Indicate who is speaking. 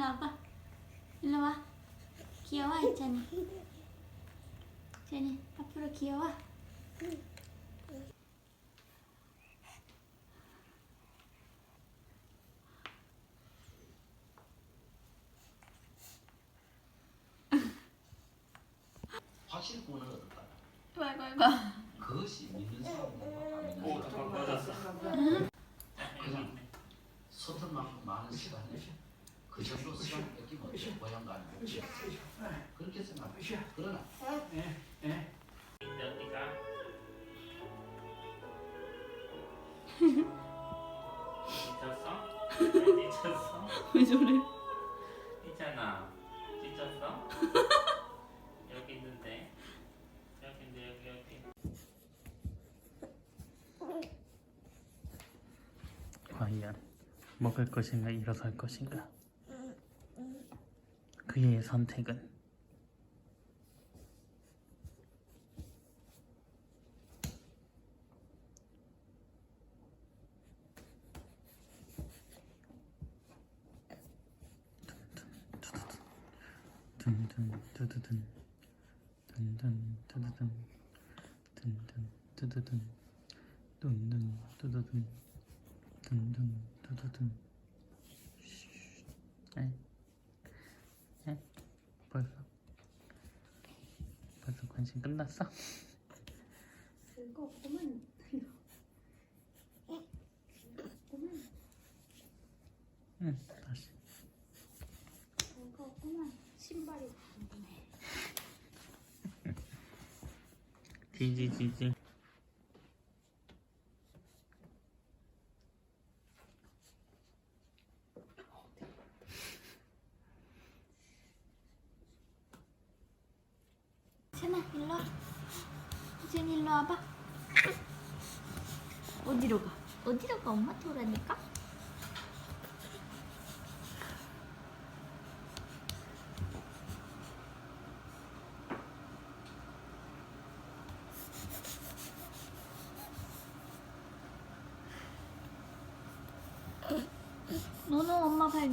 Speaker 1: 와봐. 일로 와. 귀여워, 이찬이. 이찬이, 앞으로 귀여워.
Speaker 2: 확실히 구분을 얻었다.
Speaker 1: 아이고, 아이고.
Speaker 2: 그것이 믿는 사람과 안 믿는
Speaker 3: 오,
Speaker 2: 사람.
Speaker 3: 맞았어.
Speaker 2: 그냥 서툴 만큼 많은 시간에 그 정도 시간 뺏기면 어째 고향 가는 거지. 그렇게 생각해. 그러나
Speaker 3: 이제 어디가? 지쳤어? 지쳤어?
Speaker 1: 왜 저래?
Speaker 3: 있잖아. 지쳤어? 여기 있는데. 여기인데 여기.
Speaker 4: 과연 먹을 것인가 일어설 것인가? 그의 선택은 둔둔 두두둔 둔둔 두두둔 둔둔 두두둔 둔둔 두두둔 둔둔 두두둔 에? 에? 벌써 관심 끝났어?
Speaker 1: 그거 보면 보면
Speaker 4: 응 다시
Speaker 1: 그거 보면 신발이 궁금해.
Speaker 4: 지지지지
Speaker 1: 이찬아, 일로 와. 이찬이 일로 와봐. 어디로 가? 어디로 가? 엄마 토라니까? 너는 엄마 발